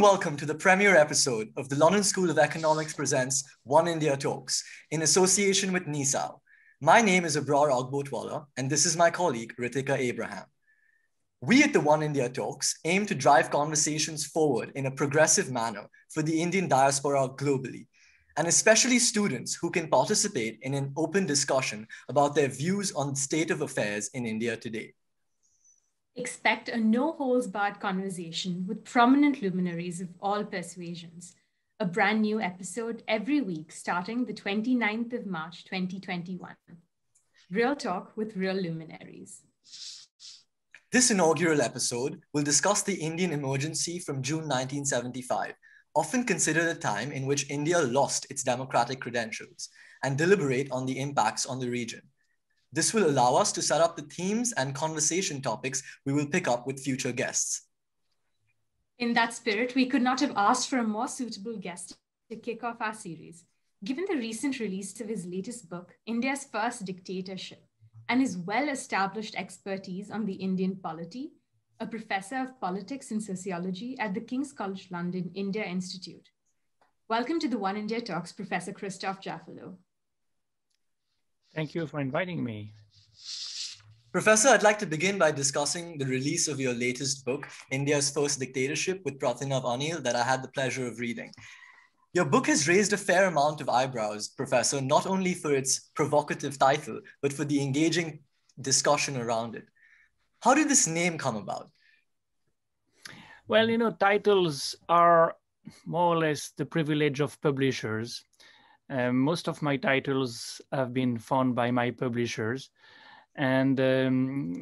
welcome to the premiere episode of the London School of Economics presents One India Talks in association with NISAO. My name is Abrar Ogbotwala, and this is my colleague, Ritika Abraham. We at the One India Talks aim to drive conversations forward in a progressive manner for the Indian diaspora globally, and especially students who can participate in an open discussion about their views on the state of affairs in India today. Expect a no-holds-barred conversation with prominent luminaries of all persuasions. A brand new episode every week starting the 29th of March 2021. Real talk with real luminaries. This inaugural episode will discuss the Indian emergency from June 1975, often considered a time in which India lost its democratic credentials, and deliberate on the impacts on the region. This will allow us to set up the themes and conversation topics we will pick up with future guests. In that spirit, we could not have asked for a more suitable guest to kick off our series, given the recent release of his latest book, India's First Dictatorship, and his well-established expertise on the Indian polity, a professor of politics and sociology at the King's College London India Institute. Welcome to the One India Talks, Professor Christophe Jaffrelot. Thank you for inviting me. Professor, I'd like to begin by discussing the release of your latest book, India's First Dictatorship with Prathinav Anil, that I had the pleasure of reading. Your book has raised a fair amount of eyebrows, Professor, not only for its provocative title, but for the engaging discussion around it. How did this name come about? Well, titles are more or less the privilege of publishers. Most of my titles have been found by my publishers. And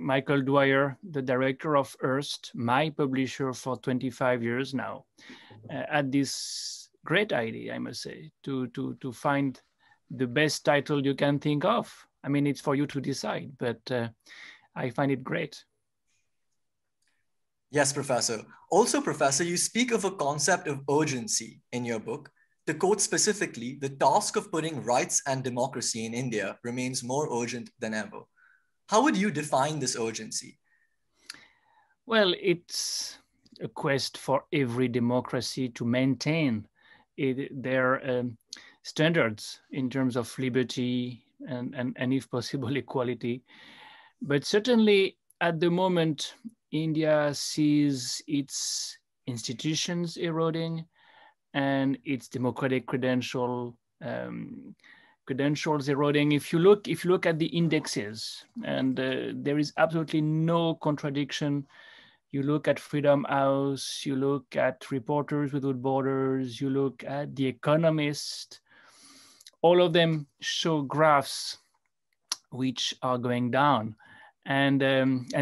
Michael Dwyer, the director of Hearst, my publisher for 25 years now, had this great idea, I must say, to find the best title you can think of. I mean, it's for you to decide, but I find it great. Yes, Professor. Also, Professor, you speak of a concept of urgency in your book. To quote specifically, the task of putting rights and democracy in India remains more urgent than ever. How would you define this urgency? Well, it's a quest for every democracy to maintain their standards in terms of liberty and if possible, equality. But certainly at the moment, India sees its institutions eroding and its democratic credentials eroding. If you look at the indexes, and there is absolutely no contradiction. You look at Freedom House, you look at Reporters Without Borders, you look at The Economist, all of them show graphs which are going down. And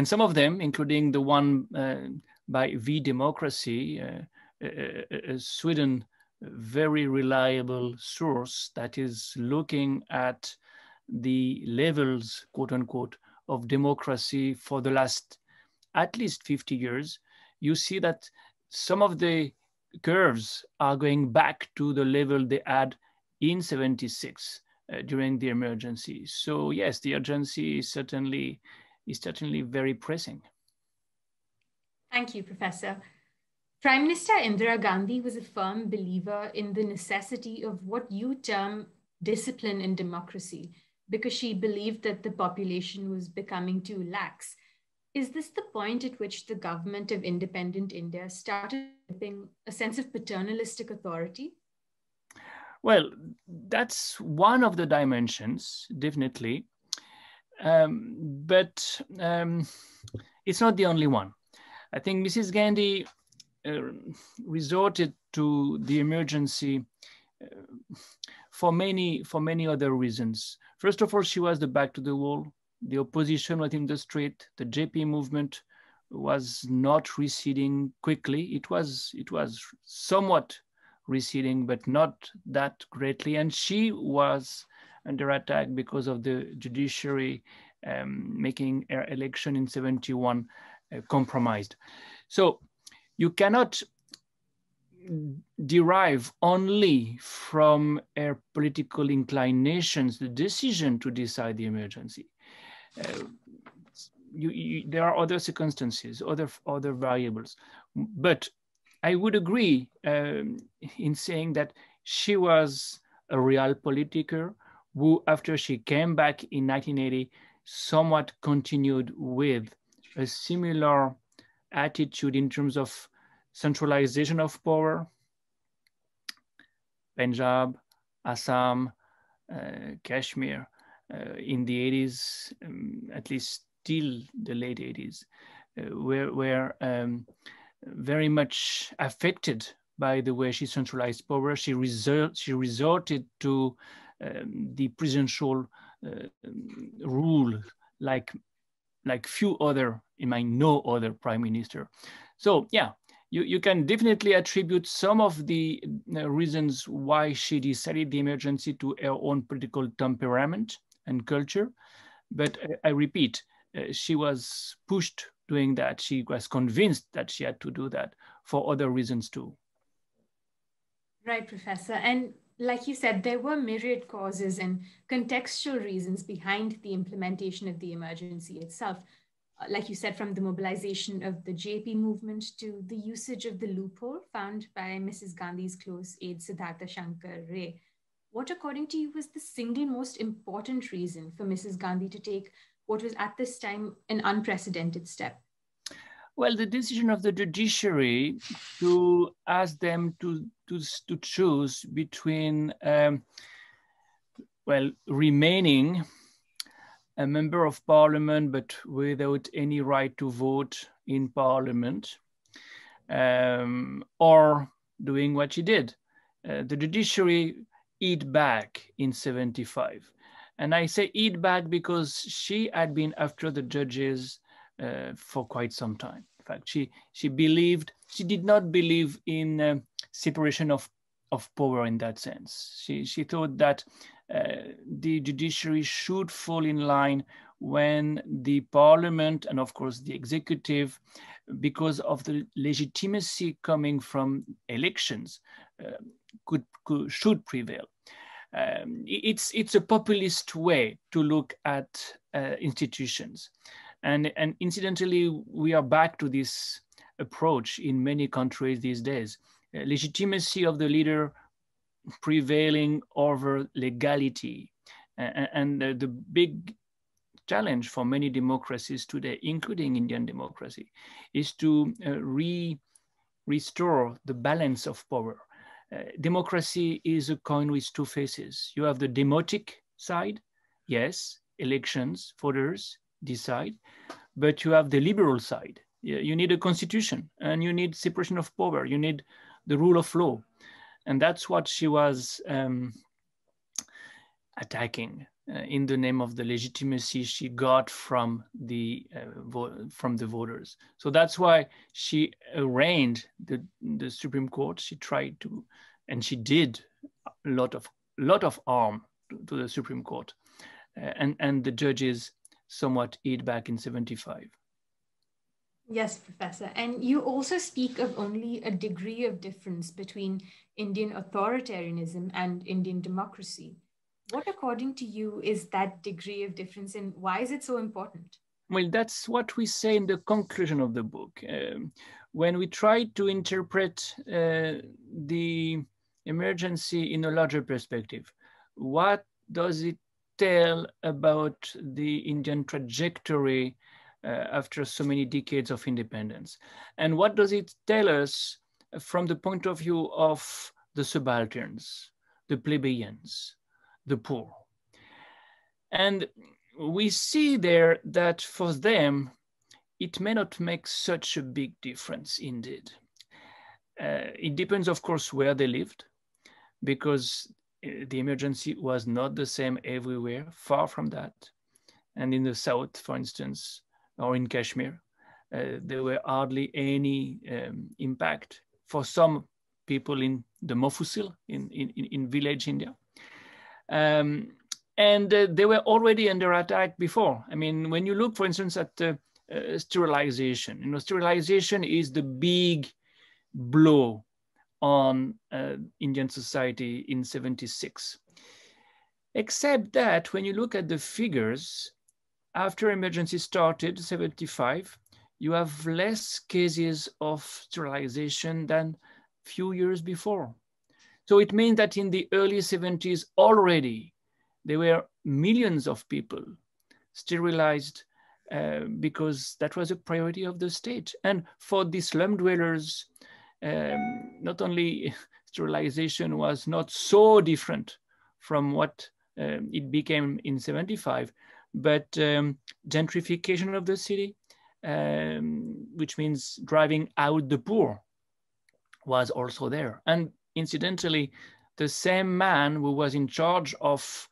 some of them, including the one by V Democracy, Sweden, very reliable source that is looking at the levels, quote unquote, of democracy for the last at least 50 years, you see that some of the curves are going back to the level they had in 76 during the emergency. So yes, the urgency is certainly very pressing. Thank you, Professor. Prime Minister Indira Gandhi was a firm believer in the necessity of what you term discipline in democracy, because she believed that the population was becoming too lax. Is this the point at which the government of independent India started developing a sense of paternalistic authority? Well, that's one of the dimensions, definitely. But it's not the only one. I think Mrs. Gandhi resorted to the emergency for many other reasons. First of all, she was the back to the wall. The opposition was in the street. The JP movement was not receding quickly. It was somewhat receding, but not that greatly. And she was under attack because of the judiciary making her election in 71 compromised. So you cannot derive only from her political inclinations the decision to decide the emergency. There are other circumstances, other variables, but I would agree in saying that she was a real politiker who, after she came back in 1980, somewhat continued with a similar attitude in terms of centralization of power. Punjab, Assam, Kashmir in the 80s, at least till the late 80s, were very much affected by the way she centralized power. She resorted to the presidential rule like few other, no other prime minister. So yeah, you can definitely attribute some of the reasons why she decided the emergency to her own political temperament and culture. But I repeat, she was pushed doing that. She was convinced that she had to do that for other reasons too. Right, Professor. And like you said, there were myriad causes and contextual reasons behind the implementation of the emergency itself. Like you said, from the mobilization of the JP movement to the usage of the loophole found by Mrs. Gandhi's close aide, Siddhartha Shankar Ray. What, according to you, was the single most important reason for Mrs. Gandhi to take what was at this time an unprecedented step? Well, the decision of the judiciary to ask them to choose between, remaining a member of parliament, but without any right to vote in parliament, or doing what she did. The judiciary eat back in 75. And I say eat back because she had been after the judges for quite some time. In fact, she did not believe in separation of power in that sense. She thought that the judiciary should fall in line when the parliament and of course the executive, because of the legitimacy coming from elections, should prevail. It's a populist way to look at institutions. And incidentally, we are back to this approach in many countries these days. Legitimacy of the leader prevailing over legality. And the big challenge for many democracies today, including Indian democracy, is to restore the balance of power. Democracy is a coin with two faces. You have the democratic side, yes, elections, voters decide, but you have the liberal side. You need a constitution and you need separation of power. You need the rule of law. And that's what she was attacking in the name of the legitimacy she got from the voters. So that's why she arraigned the Supreme Court. She tried to, and she did a lot of harm to the Supreme Court, and the judges somewhat eat back in 75. Yes, Professor. And you also speak of only a degree of difference between Indian authoritarianism and Indian democracy. What, according to you, is that degree of difference and why is it so important? Well, that's what we say in the conclusion of the book. When we try to interpret the emergency in a larger perspective, what does it tell about the Indian trajectory after so many decades of independence? And what does it tell us from the point of view of the subalterns, the plebeians, the poor? And we see there that for them, it may not make such a big difference indeed. It depends, of course, where they lived, because the emergency was not the same everywhere, far from that. And in the south, for instance, or in Kashmir, there were hardly any impact for some people in the Mofusil, in village India. And they were already under attack before. I mean, when you look, for instance, at sterilization, sterilization is the big blow on Indian society in 76. Except that when you look at the figures, after emergency started, 75, you have less cases of sterilization than few years before. So it means that in the early 70s already, there were millions of people sterilized because that was a priority of the state. And for the slum dwellers, not only sterilization was not so different from what it became in 75, but gentrification of the city, which means driving out the poor, was also there. And incidentally, the same man who was in charge of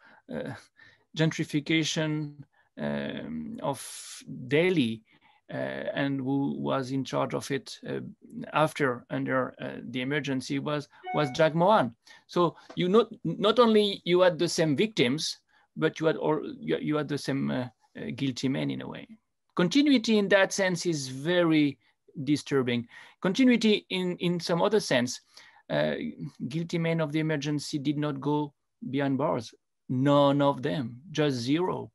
gentrification of Delhi and who was in charge of it under the emergency was Jagmohan. So not only you had the same victims, but you had the same guilty men in a way. Continuity in that sense is very disturbing. Continuity in some other sense, guilty men of the emergency did not go behind bars. None of them, just zero.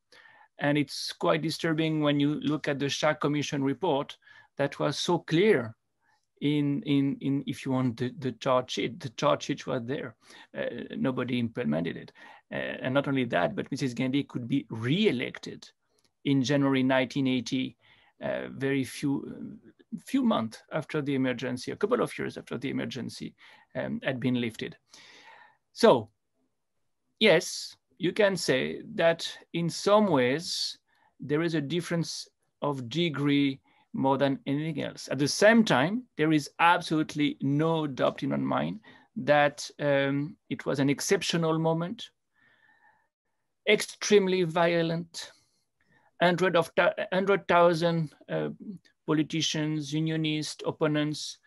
And it's quite disturbing when you look at the Shah Commission report that was so clear in if you want the charge sheet was there. Nobody implemented it. And not only that, but Mrs. Gandhi could be re-elected in January 1980, very few months after the emergency, a couple of years after the emergency had been lifted. So yes, you can say that in some ways, there is a difference of degree more than anything else. At the same time, there is absolutely no doubt in my mind that it was an exceptional moment, extremely violent, 100,000 politicians, unionists, opponents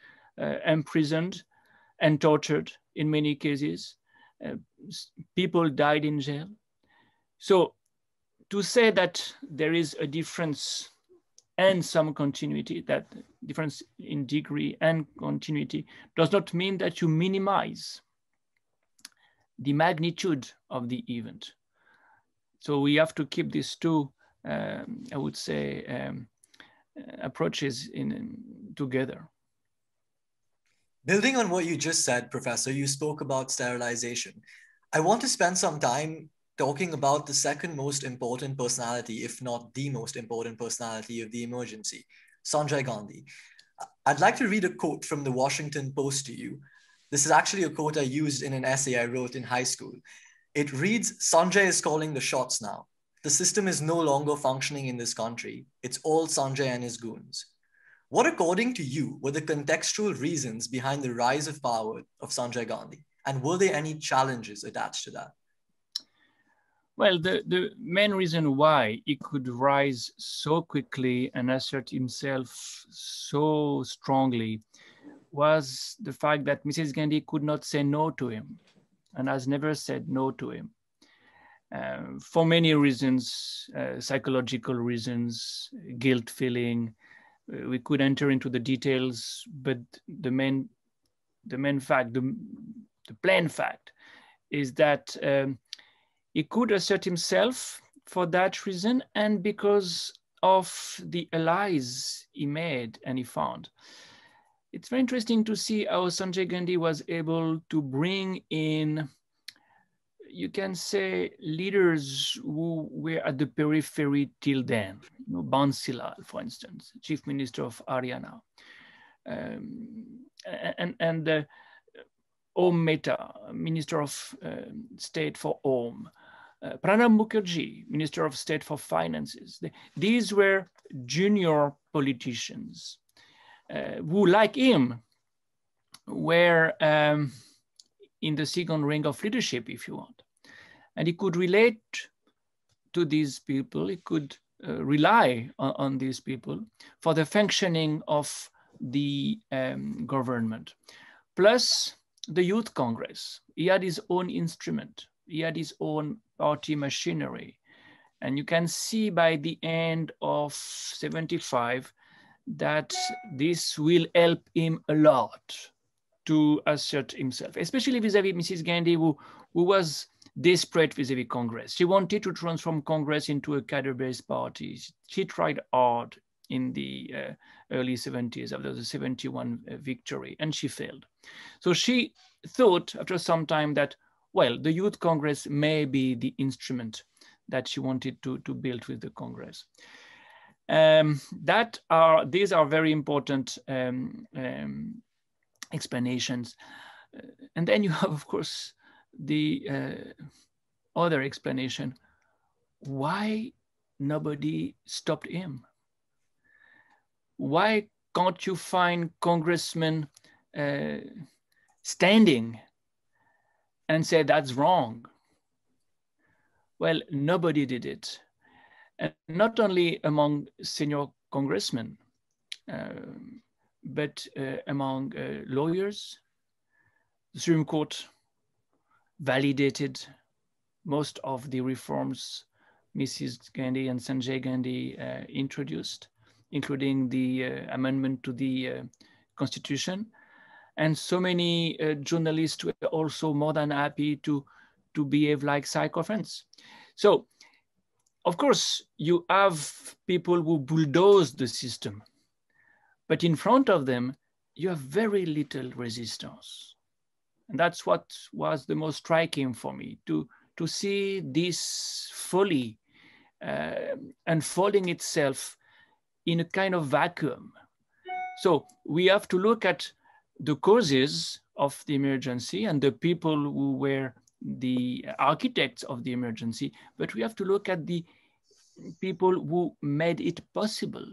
imprisoned and tortured in many cases. People died in jail. So to say that there is a difference and some continuity, that difference in degree and continuity, does not mean that you minimize the magnitude of the event. So we have to keep these two, I would say, approaches together. Building on what you just said, Professor, you spoke about sterilization. I want to spend some time talking about the second most important personality, if not the most important personality of the emergency, Sanjay Gandhi. I'd like to read a quote from the Washington Post to you. This is actually a quote I used in an essay I wrote in high school. It reads, "Sanjay is calling the shots now. The system is no longer functioning in this country. It's all Sanjay and his goons." What, according to you, were the contextual reasons behind the rise of power of Sanjay Gandhi? And were there any challenges attached to that? Well, the main reason why he could rise so quickly and assert himself so strongly was the fact that Mrs. Gandhi could not say no to him and has never said no to him. For many reasons, psychological reasons, guilt feeling. We could enter into the details, but the main fact, the plain fact is that he could assert himself for that reason and because of the allies he made and he found. It's very interesting to see how Sanjay Gandhi was able to bring in, you can say, leaders who were at the periphery till then. Bansilal, for instance, Chief Minister of Haryana, and Om Mehta, Minister of State for Om, Pranab Mukherjee, Minister of State for Finances. These were junior politicians who, like him, were in the second ring of leadership, if you want. And he could relate to these people, he could rely on these people for the functioning of the government. Plus the Youth Congress, he had his own instrument, he had his own party machinery. And you can see by the end of 75 that this will help him a lot to assert himself, especially vis-a-vis Mrs. Gandhi, who was desperate vis-a-vis Congress. She wanted to transform Congress into a cadre-based party. She tried hard. in the early 70s after the 71 victory, and she failed. So she thought after some time that, well, the Youth Congress may be the instrument that she wanted to build with the Congress. These are very important explanations. And then you have, of course, the other explanation. Why nobody stopped him? Why can't you find congressmen standing and say that's wrong? Well, nobody did it. And not only among senior congressmen, but among lawyers. The Supreme Court validated most of the reforms Mrs. Gandhi and Sanjay Gandhi introduced, including the amendment to the Constitution. And so many journalists were also more than happy to behave like sycophants. So, of course, you have people who bulldoze the system, but in front of them, you have very little resistance. And that's what was the most striking for me, to see this folly unfolding itself in a kind of vacuum. So we have to look at the causes of the emergency and the people who were the architects of the emergency, but we have to look at the people who made it possible.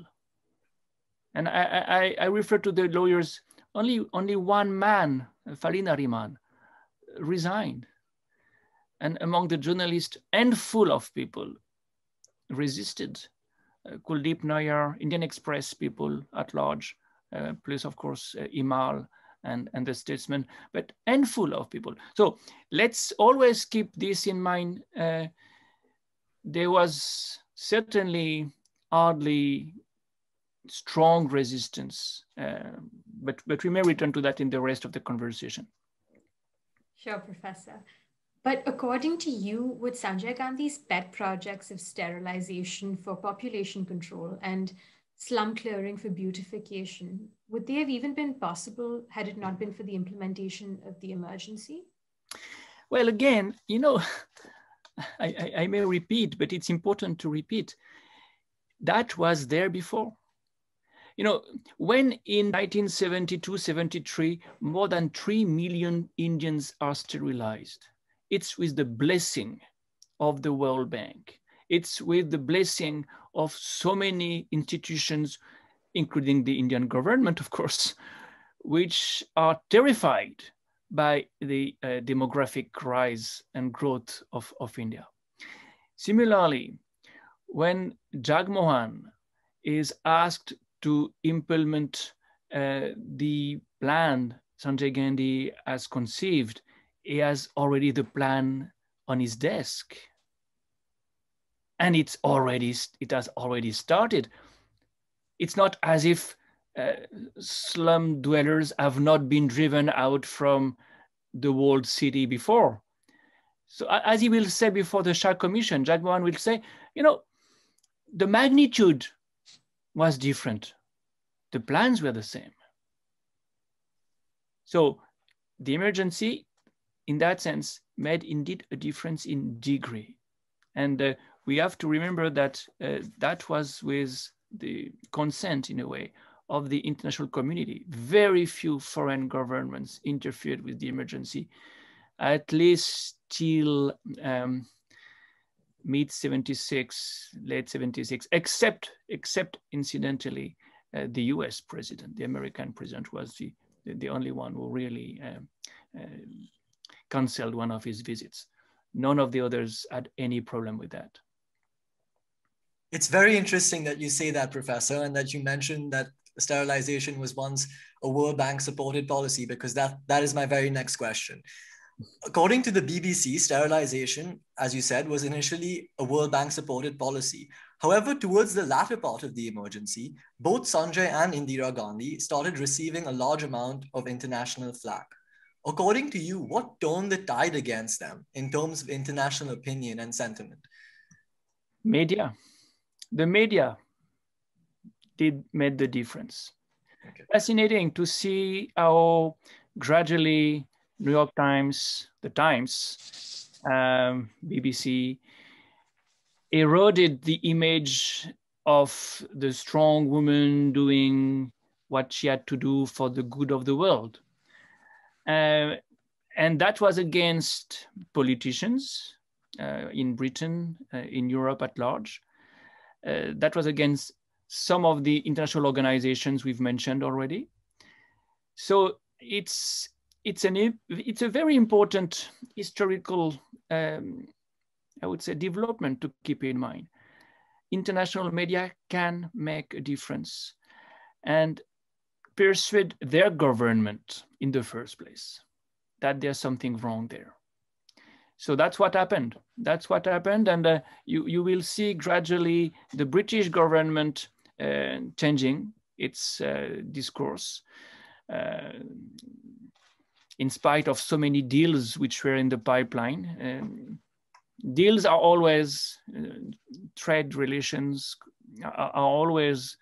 And I refer to the lawyers, only one man, Falinariman, resigned. And among the journalists, handful of people resisted. Kuldeep Nair, Indian Express people at large, plus of course Imal and the statesmen, but handful of people. So let's always keep this in mind. There was certainly hardly strong resistance, but we may return to that in the rest of the conversation. Sure, Professor. But according to you, would Sanjay Gandhi's pet projects of sterilization for population control and slum clearing for beautification, would they have even been possible had it not been for the implementation of the emergency? Well, again, you know, I may repeat, but it's important to repeat. That was there before. You know, when in 1972-73, more than 3 million Indians are sterilized, it's with the blessing of the World Bank. It's with the blessing of so many institutions, including the Indian government, of course, which are terrified by the demographic rise and growth of India. Similarly, when Jagmohan is asked to implement the plan Sanjay Gandhi has conceived, he has already the plan on his desk. And it has already started. It's not as if slum dwellers have not been driven out from the walled city before. So as he will say before the Shah Commission, Jagmohan will say, you know, the magnitude was different. The plans were the same. So the emergency, in that sense, made indeed a difference in degree. And we have to remember that that was with the consent, in a way, of the international community. Very few foreign governments interfered with the emergency, at least till mid-76, late 76, except incidentally, the US president, the American president was the only one who really canceled one of his visits. None of the others had any problem with that. It's very interesting that you say that, Professor, and that you mentioned that sterilization was once a World Bank supported policy, because that is my very next question. According to the BBC, sterilization, as you said, was initially a World Bank supported policy. However, towards the latter part of the emergency, both Sanjay and Indira Gandhi started receiving a large amount of international flack. According to you, what turned the tide against them in terms of international opinion and sentiment? Media. The media made the difference. Okay. Fascinating to see how gradually New York Times, the Times, BBC eroded the image of the strong woman doing what she had to do for the good of the world. And that was against politicians in Britain, in Europe at large. That was against some of the international organizations we've mentioned already. So it's a very important historical, I would say, development to keep in mind. International media can make a difference and persuade their government in the first place that there's something wrong there. So that's what happened. That's what happened. And you will see gradually the British government changing its discourse in spite of so many deals which were in the pipeline. Deals are always, trade relations are always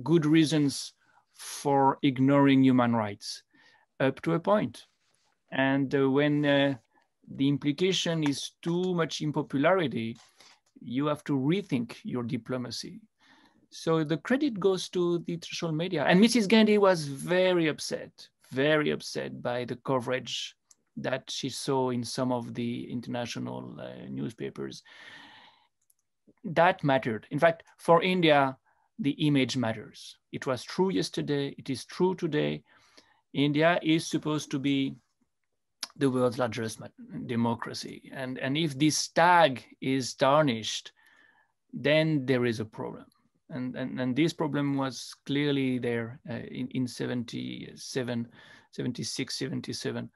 good reasons for ignoring human rights up to a point. And when the implication is too much impopularity, you have to rethink your diplomacy. So the credit goes to the international media. And Mrs. Gandhi was very upset by the coverage that she saw in some of the international newspapers. That mattered. In fact, for India, the image matters. It was true yesterday, it is true today. India is supposed to be the world's largest democracy. And if this tag is tarnished, then there is a problem. And this problem was clearly there in 77, 76, 77,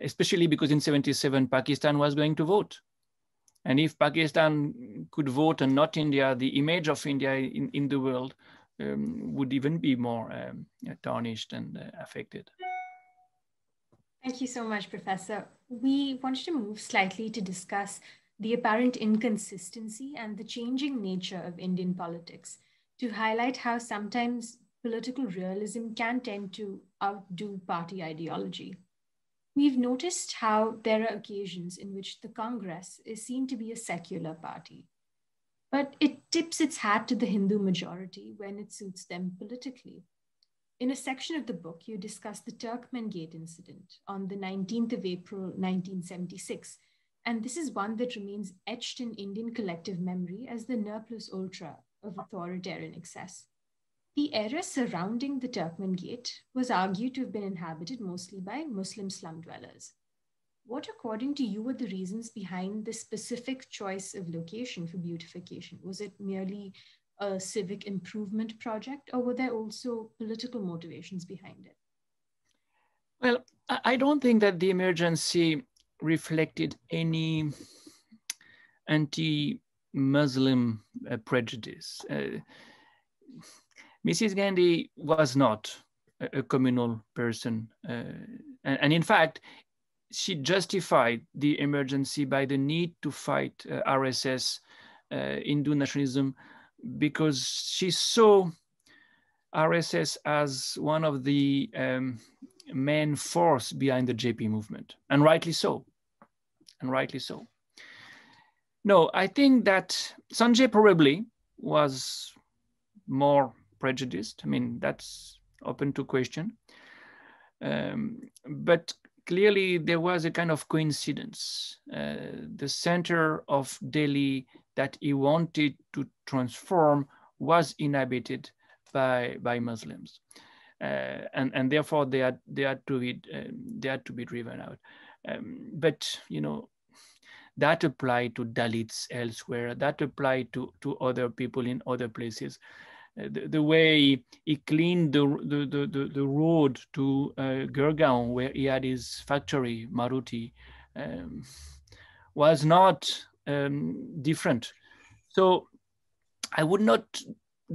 especially because in 77, Pakistan was going to vote. And if Pakistan could vote and not India, the image of India in the world would even be more tarnished and affected. Thank you so much, Professor. We wanted to move slightly to discuss the apparent inconsistency and the changing nature of Indian politics, to highlight how sometimes political realism can tend to outdo party ideology. We've noticed how there are occasions in which the Congress is seen to be a secular party, but it tips its hat to the Hindu majority when it suits them politically. In a section of the book, you discuss the Turkmen Gate incident on the 19th of April, 1976. And this is one that remains etched in Indian collective memory as the ne plus ultra of authoritarian excess. The area surrounding the Turkmen Gate was argued to have been inhabited mostly by Muslim slum dwellers. What, according to you, were the reasons behind the specific choice of location for beautification? Was it merely a civic improvement project, or were there also political motivations behind it? Well, I don't think that the emergency reflected any anti-Muslim prejudice. Mrs. Gandhi was not a communal person. And in fact, she justified the emergency by the need to fight RSS, Hindu nationalism, because she saw RSS as one of the main force behind the JP movement, and rightly so, No, I think that Sanjay probably was more prejudiced. I mean, that's open to question. But clearly there was a kind of coincidence. The center of Delhi that he wanted to transform was inhabited by Muslims, and therefore they had to be driven out. But you know, that applied to Dalits elsewhere. That applied to other people in other places. The way he cleaned the road to Gurgaon, where he had his factory, Maruti, was not different. So I would not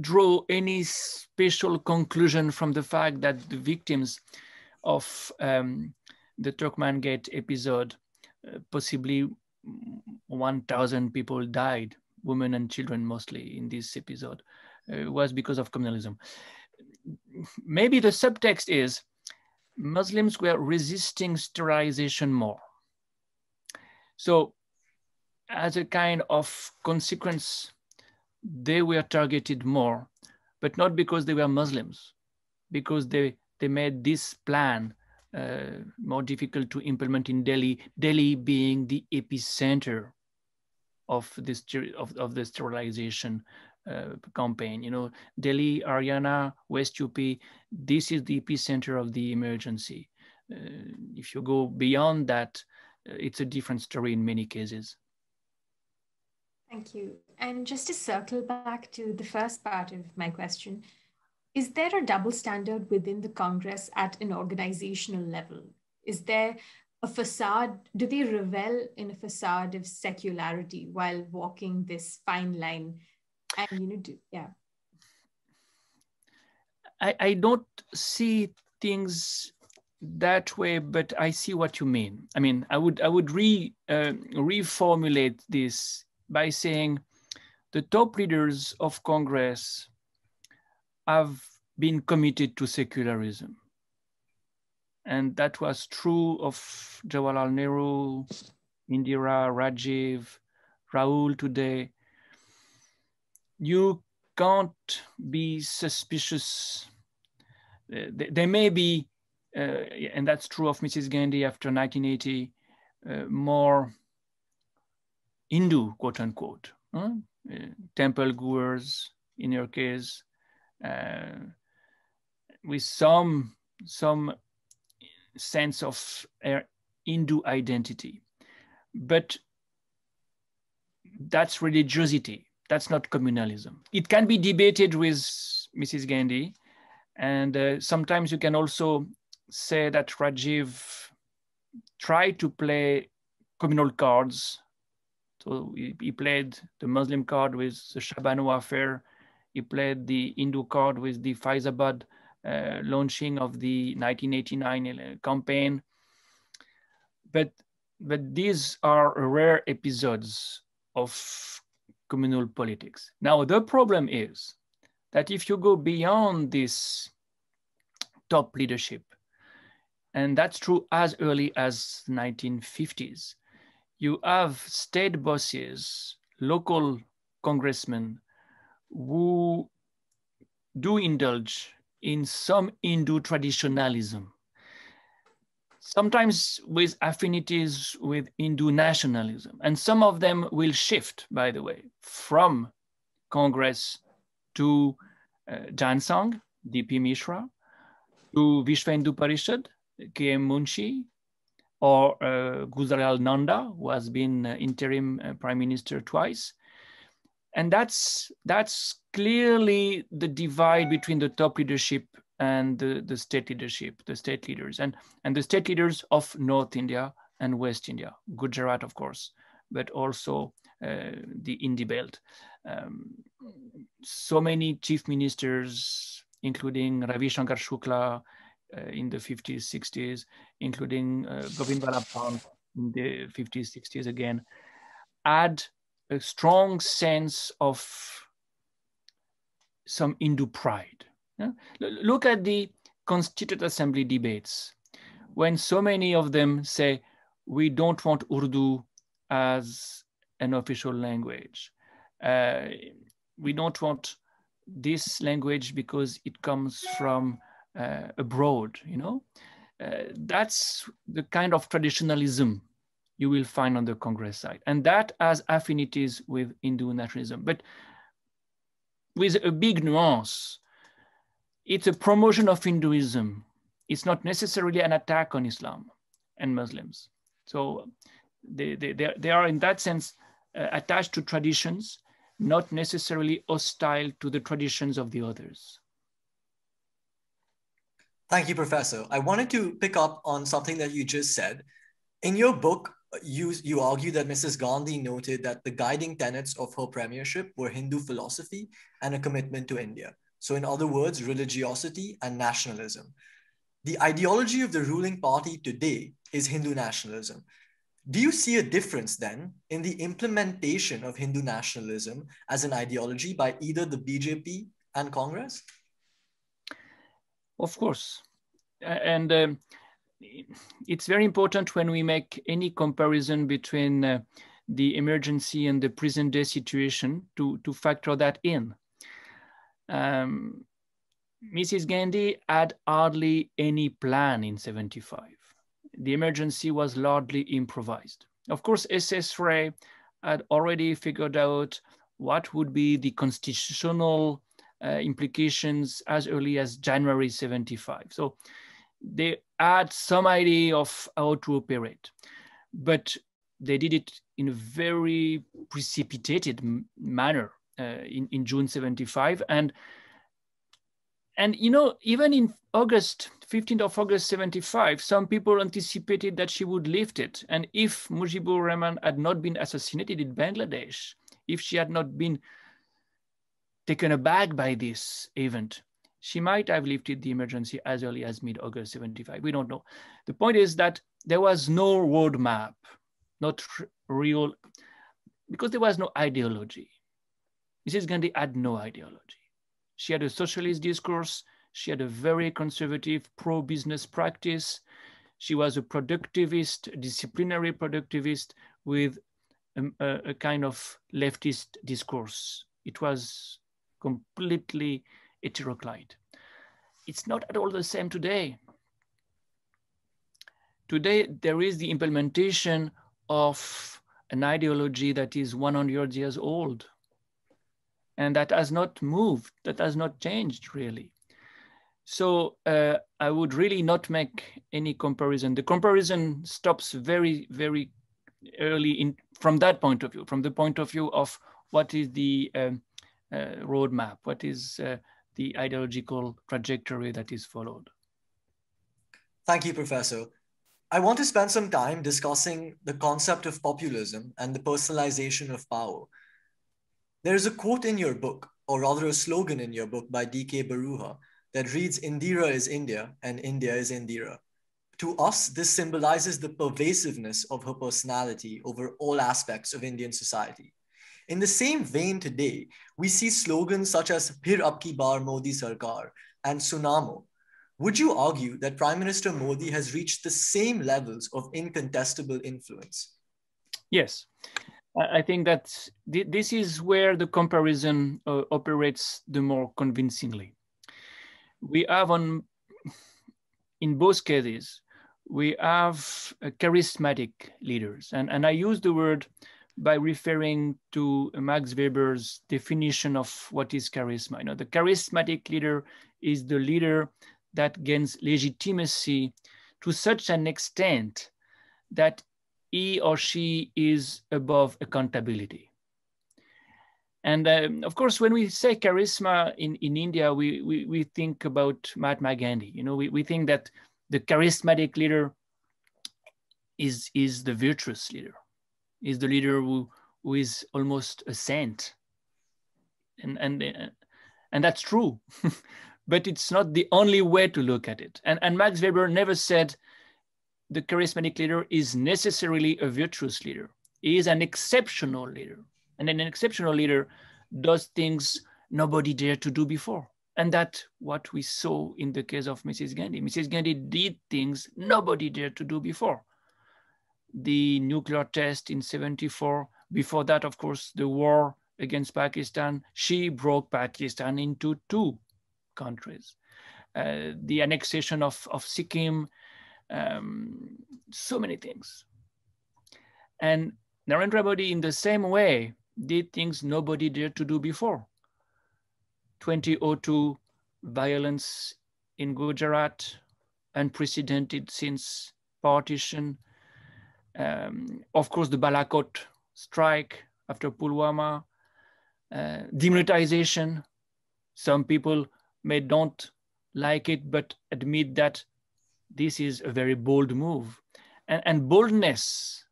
draw any special conclusion from the fact that the victims of the Turkmen Gate episode, possibly 1,000 people died, women and children mostly, in this episode. was because of communalism. Maybe the subtext is Muslims were resisting sterilization more. So as a kind of consequence, they were targeted more, but not because they were Muslims, because they made this plan more difficult to implement in Delhi, Delhi being the epicenter of this of the sterilization campaign. You know, Delhi, Haryana, West UP, this is the epicenter of the emergency. If you go beyond that, it's a different story in many cases. Thank you. And just to circle back to the first part of my question, is there a double standard within the Congress at an organizational level? Is there a facade? Do they revel in a facade of secularity while walking this fine line? And I don't see things that way, but I see what you mean. I mean, I would reformulate this by saying the top leaders of Congress have been committed to secularism. And that was true of Jawaharlal Nehru, Indira, Rajiv, Rahul today. You can't be suspicious. There may be, and that's true of Mrs. Gandhi after 1980, more Hindu, quote unquote, temple goers in your case, with some sense of Hindu identity. But that's religiosity. That's not communalism. It can be debated with Mrs. Gandhi. And sometimes you can also say that Rajiv tried to play communal cards. So he played the Muslim card with the Shabanu affair. He played the Hindu card with the Faizabad launching of the 1989 campaign. But these are rare episodes of communal politics. Now, the problem is that if you go beyond this top leadership, and that's true as early as 1950s, you have state bosses, local congressmen who do indulge in some Hindu traditionalism, sometimes with affinities with Hindu nationalism. And some of them will shift, by the way, from Congress to Jansang, D.P. Mishra, to Vishwa Hindu Parishad, K.M. Munshi, or Gujral Nanda, who has been interim prime minister twice. And that's clearly the divide between the top leadership and the state leadership, the state leaders, and the state leaders of North India and West India, Gujarat, of course, but also the Indie Belt. So many chief ministers, including Ravi Shankar Shukla in the 50s, 60s, including Govind Ballabh Pant in the 50s, 60s again, had a strong sense of some Hindu pride. Yeah? Look at the Constituent Assembly debates, when so many of them say, we don't want Urdu as an official language. We don't want this language because it comes from abroad, you know? That's the kind of traditionalism you will find on the Congress side. And that has affinities with Hindu nationalism, but with a big nuance. It's a promotion of Hinduism. It's not necessarily an attack on Islam and Muslims. So they are in that sense attached to traditions, not necessarily hostile to the traditions of the others. Thank you, Professor. I wanted to pick up on something that you just said. In your book, you argue that Mrs. Gandhi noted that the guiding tenets of her premiership were Hindu philosophy and a commitment to India. So in other words, religiosity and nationalism. The ideology of the ruling party today is Hindu nationalism. Do you see a difference then in the implementation of Hindu nationalism as an ideology by either the BJP and Congress? Of course. And it's very important when we make any comparison between the emergency and the present day situation to factor that in. Mrs. Gandhi had hardly any plan in 75. The emergency was largely improvised. Of course, SS Ray had already figured out what would be the constitutional implications as early as January 75. So they had some idea of how to operate, but they did it in a very precipitated manner in June 75. And you know, even in August, 15th of August 75, some people anticipated that she would lift it. And if Mujibur Rahman had not been assassinated in Bangladesh, if she had not been taken aback by this event, she might have lifted the emergency as early as mid-August 75. We don't know. The point is that there was no roadmap, not real, because there was no ideology. Mrs. Gandhi had no ideology. She had a socialist discourse. She had a very conservative pro-business practice. She was a productivist, disciplinary productivist with a kind of leftist discourse. It was completely heteroclite. It's not at all the same today. Today, there is the implementation of an ideology that is 100 years old, and that has not moved, that has not changed really. So I would really not make any comparison. The comparison stops very, very early from that point of view, from the point of view of what is the roadmap, what is the ideological trajectory that is followed. Thank you, Professor. I want to spend some time discussing the concept of populism and the personalization of power. There is a quote in your book, or rather a slogan in your book by D.K. Baruha that reads, "Indira is India and India is Indira." To us, this symbolizes the pervasiveness of her personality over all aspects of Indian society. In the same vein today, we see slogans such as "Phir ab ki baar Modi Sarkar" and "Sunamo." Would you argue that Prime Minister Modi has reached the same levels of incontestable influence? Yes. I think that this is where the comparison operates the more convincingly. We have in both cases, we have charismatic leaders. And I use the word by referring to Max Weber's definition of what is charisma. You know, the charismatic leader is the leader that gains legitimacy to such an extent that he or she is above accountability. And of course, when we say charisma in India, we think about Mahatma Gandhi. You know, we think that the charismatic leader is the virtuous leader, is the leader who is almost a saint. And that's true, but it's not the only way to look at it. And Max Weber never said the charismatic leader is necessarily a virtuous leader. He is an exceptional leader. And an exceptional leader does things nobody dared to do before. And that's what we saw in the case of Mrs. Gandhi. Mrs. Gandhi did things nobody dared to do before. The nuclear test in 74. Before that, of course, the war against Pakistan. She broke Pakistan into two countries. The annexation of Sikkim, so many things. And Narendra Modi, in the same way, did things nobody dared to do before. 2002 violence in Gujarat, unprecedented since partition. Of course, the Balakot strike after Pulwama, demonetization. Some people may don't like it, but admit that this is a very bold move. And boldness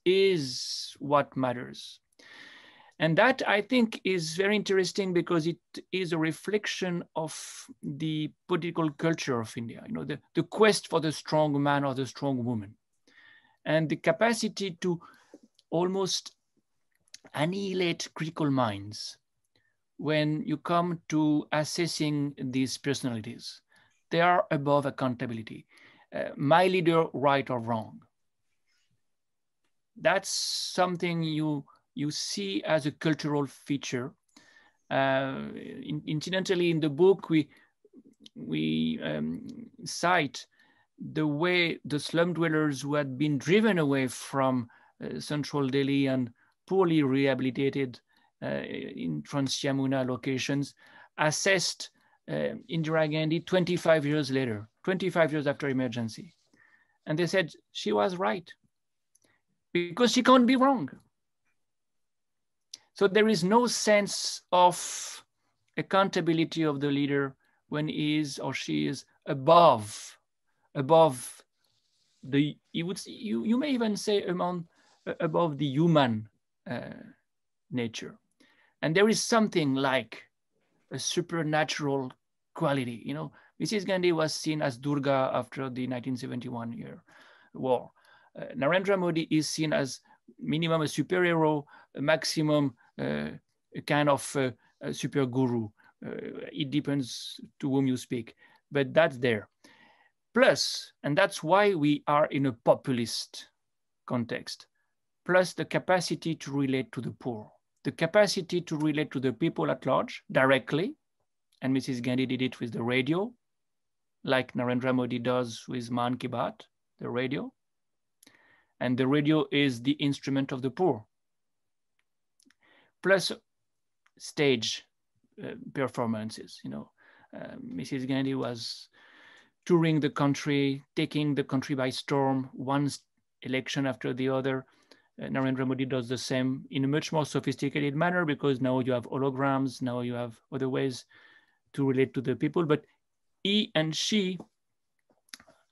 is what matters. And that, I think, is very interesting because it is a reflection of the political culture of India, you know, the quest for the strong man or the strong woman, and the capacity to almost annihilate critical minds when you come to assessing these personalities. They are above accountability. My leader, right or wrong. That's something you see as a cultural feature. Incidentally, in the book, we cite the way the slum dwellers who had been driven away from central Delhi and poorly rehabilitated in Trans-Yamuna locations assessed Indira Gandhi 25 years later, 25 years after emergency. And they said she was right because she can't be wrong. So there is no sense of accountability of the leader when he is or she is above the, you may even say above the human nature. And there is something like a supernatural quality. You know, Mrs. Gandhi was seen as Durga after the 1971 war. Narendra Modi is seen as minimum a superhero, a maximum a kind of a super guru. It depends to whom you speak, but that's there. Plus, and that's why we are in a populist context, plus the capacity to relate to the poor, the capacity to relate to the people at large directly, and Mrs. Gandhi did it with the radio, like Narendra Modi does with Man Ki Baat, the radio. And the radio is the instrument of the poor. Plus stage performances, you know. Mrs. Gandhi was touring the country, taking the country by storm, one election after the other. Narendra Modi does the same in a much more sophisticated manner because now you have holograms, now you have other ways to relate to the people, but he and she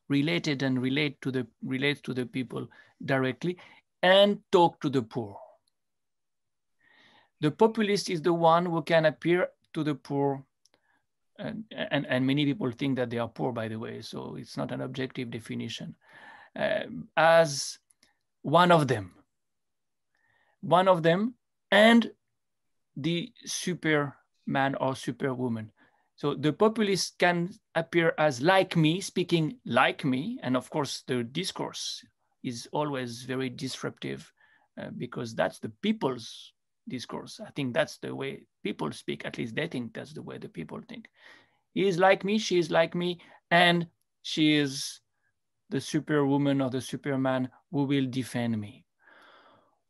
related and relate to the people directly and talk to the poor. The populist is the one who can appear to the poor, and many people think that they are poor, by the way, so it's not an objective definition, as one of them and the superman or superwoman. So the populist can appear as like me, speaking like me, and of course the discourse is always very disruptive because that's the people's discourse. I think that's the way people speak, at least they think that's the way the people think. He is like me, she is like me, and she is the superwoman or the superman who will defend me.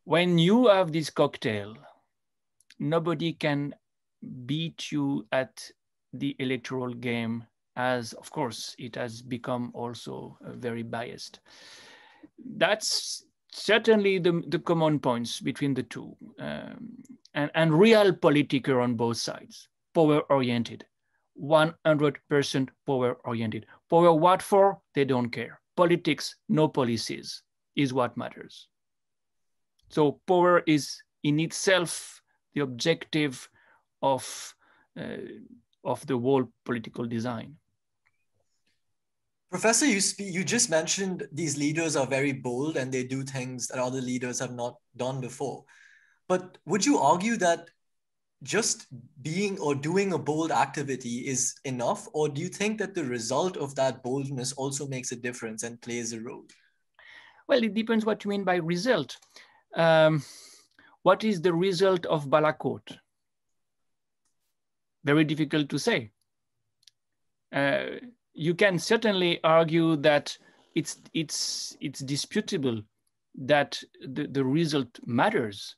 When you have this cocktail, nobody can beat you at the electoral game, as of course it has become also very biased. That's certainly the common points between the two, and real politiker on both sides, power-oriented, 100% power-oriented. Power what for? They don't care. Politics, no policies, is what matters. So power is in itself the objective of the whole political design. Professor, you just mentioned these leaders are very bold and they do things that other leaders have not done before. But would you argue that just being or doing a bold activity is enough? Or do you think that the result of that boldness also makes a difference and plays a role? Well, it depends what you mean by result. What is the result of Balakot? Very difficult to say. You can certainly argue that it's disputable that the result matters.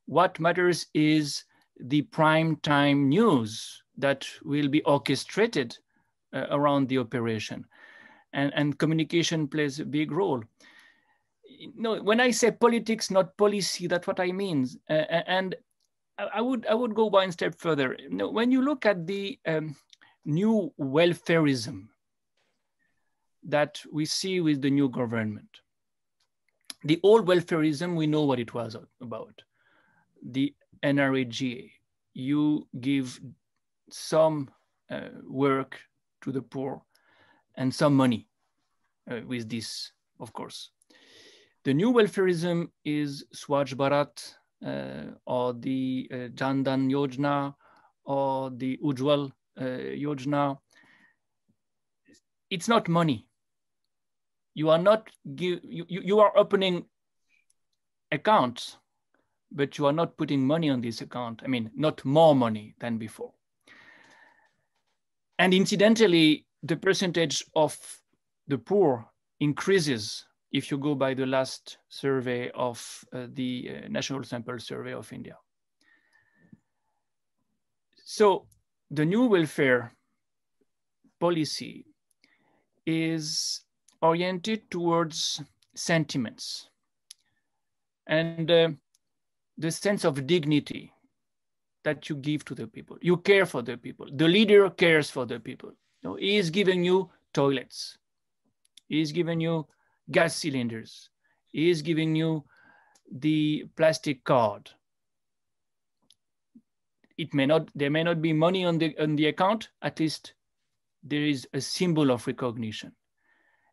What matters is the prime time news that will be orchestrated around the operation, and communication plays a big role. No, when I say politics, not policy, that's what I mean. And I would go one step further. No, when you look at the new welfareism that we see with the new government, the old welfareism, we know what it was about. The NRAGA, you give some work to the poor and some money with this, of course. The new welfareism is Swachh Bharat or the Jan Dhan Yojana or the Ujjwal Yojana, it's not money. You are not you are opening accounts, but you are not putting money on this account. I mean, not more money than before. And incidentally, the percentage of the poor increases if you go by the last survey of the National Sample Survey of India. So the new welfare policy is oriented towards sentiments and the sense of dignity that you give to the people. You care for the people. The leader cares for the people. You know, he is giving you toilets. He is giving you gas cylinders. He is giving you the plastic card. There may not be money on the account. At least there is a symbol of recognition.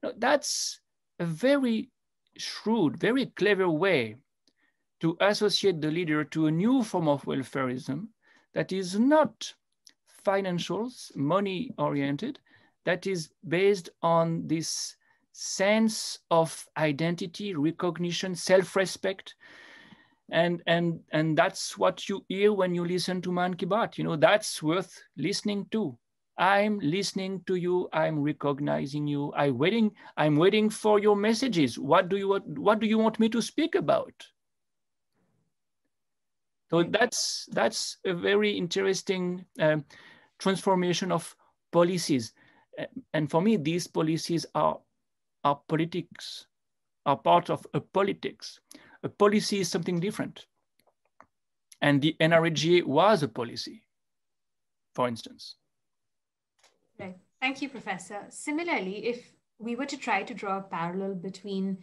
Now, that's a very shrewd, very clever way to associate the leader to a new form of welfarism that is not financial, money-oriented, that is based on this sense of identity, recognition, self-respect. And that's what you hear when you listen to Man Ki Baat. You know, that's worth listening to. I'm listening to you. I'm recognizing you. I'm waiting for your messages. What do you want me to speak about? So that's a very interesting transformation of policies. And for me, these policies are politics, are part of a politics. A policy is something different. And the NRHGA was a policy, for instance. Right. Thank you, Professor. Similarly, if we were to try to draw a parallel between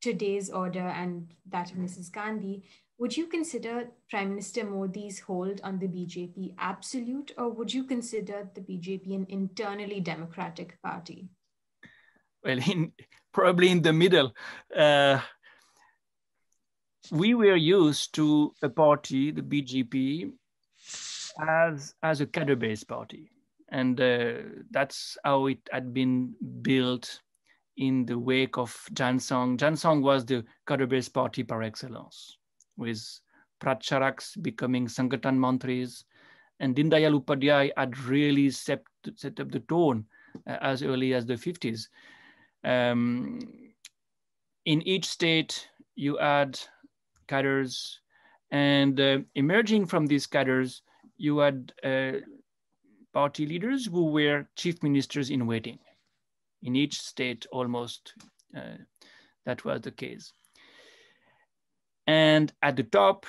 today's order and that of Mrs. Gandhi, would you consider Prime Minister Modi's hold on the BJP absolute, or would you consider the BJP an internally democratic party? Well, probably in the middle. We were used to a party, the BJP, as a cadre-based party. And that's how it had been built in the wake of Jansong. Jansong was the cadre-based party par excellence, with Pratcharaks becoming Sangathan Mantris, and Dindayal Upadhyay had really set up the tone as early as the 50s. In each state, you had cadres, and emerging from these cadres, you had party leaders who were chief ministers in waiting. In each state, almost, that was the case. And at the top,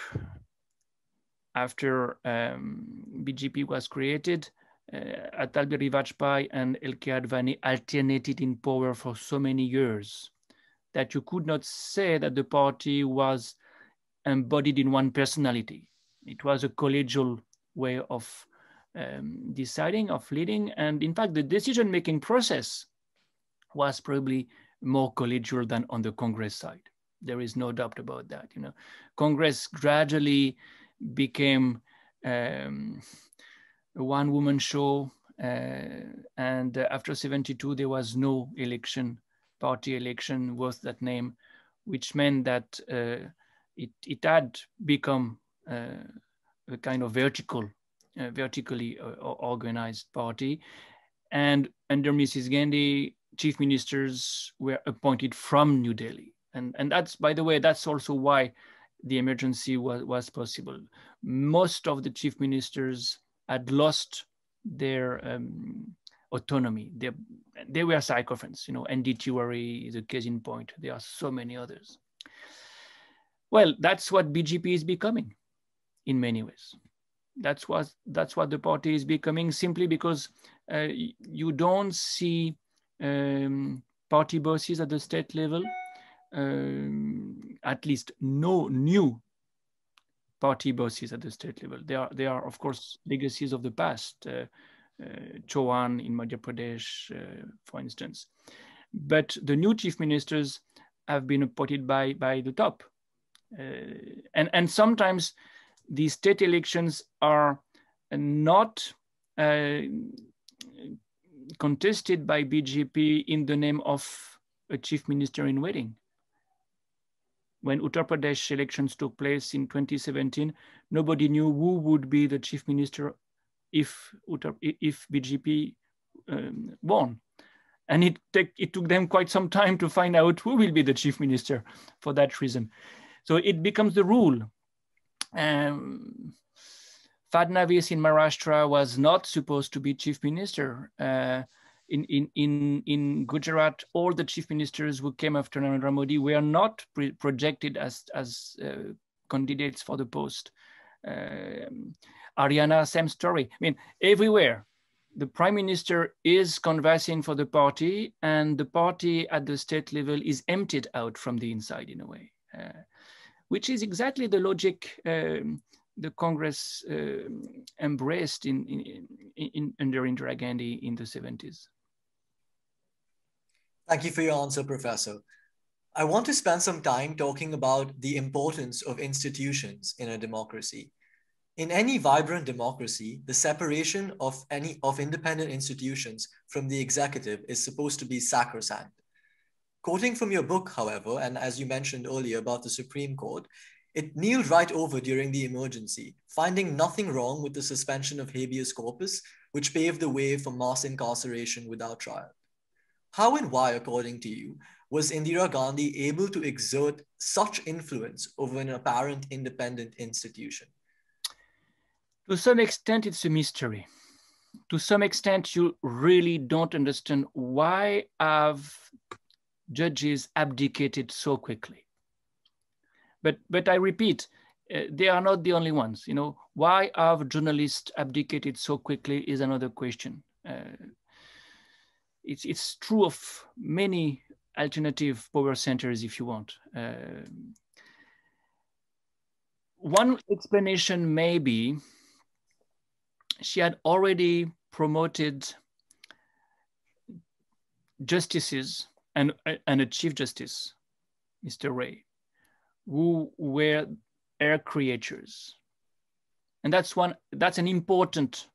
after BJP was created, Atal Bihari Vajpayee and LK Advani alternated in power for so many years that you could not say that the party was embodied in one personality. It was a collegial way of deciding, of leading. And in fact, the decision-making process was probably more collegial than on the Congress side. There is no doubt about that. You know, Congress gradually became a one-woman show, and after 72, there was no election, party election worth that name, which meant that it had become a kind of vertically organized party. And under Mrs. Gandhi, chief ministers were appointed from New Delhi. And that's, by the way, that's also why the emergency was possible. Most of the chief ministers had lost their autonomy. They were sycophants, you know, ND Tiwari is a case in point. There are so many others. Well, that's what BJP is becoming in many ways. That's what the party is becoming, simply because you don't see party bosses at the state level, at least no new party bosses at the state level. They are of course legacies of the past, Chauhan in Madhya Pradesh, for instance. But the new chief ministers have been appointed by the top. And sometimes these state elections are not contested by BJP in the name of a chief minister in waiting. When Uttar Pradesh elections took place in 2017, nobody knew who would be the chief minister if BJP won. And it took them quite some time to find out who will be the chief minister for that reason. So it becomes the rule. Fadnavis in Maharashtra was not supposed to be chief minister. In Gujarat, all the chief ministers who came after Narendra Modi were not projected as candidates for the post. Haryana, same story. I mean, everywhere, the prime minister is canvassing for the party, and the party at the state level is emptied out from the inside in a way, which is exactly the logic the Congress embraced under Indira Gandhi in the 70s. Thank you for your answer, Professor. I want to spend some time talking about the importance of institutions in a democracy. In any vibrant democracy, the separation of independent institutions from the executive is supposed to be sacrosanct. Quoting from your book, however, and as you mentioned earlier about the Supreme Court, it kneeled right over during the emergency, finding nothing wrong with the suspension of habeas corpus, which paved the way for mass incarceration without trial. How and why, according to you, was Indira Gandhi able to exert such influence over an apparent independent institution? To some extent, it's a mystery. To some extent, you really don't understand why have judges abdicated so quickly. But I repeat, they are not the only ones. You know, why have journalists abdicated so quickly is another question. It's true of many alternative power centers, if you want. One explanation may be she had already promoted justices and a chief justice, Mr. Ray, who were her creators. And that's an important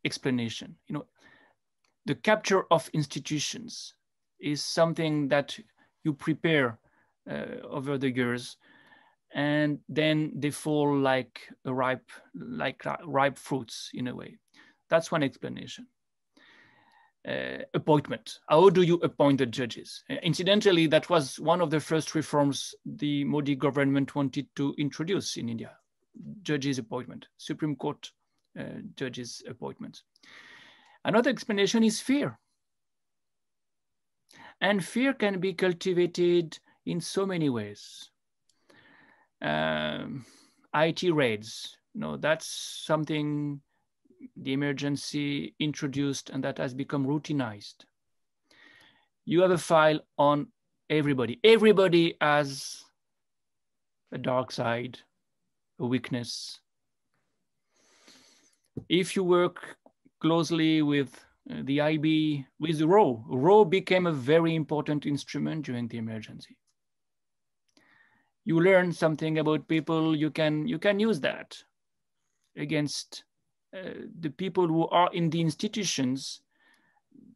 explanation. You know, the capture of institutions is something that you prepare over the years, and then they fall like ripe fruits in a way. That's one explanation. Appointment. How do you appoint the judges? Incidentally, that was one of the first reforms the Modi government wanted to introduce in India. Judges' appointment, Supreme Court judges' appointment. Another explanation is fear. And fear can be cultivated in so many ways. IT raids, that's something the emergency introduced and that has become routinized. You have a file on everybody. Everybody has a dark side, a weakness. If you work closely with the IB, with RAW became a very important instrument during the emergency. You learn something about people, you can use that against the people who are in the institutions,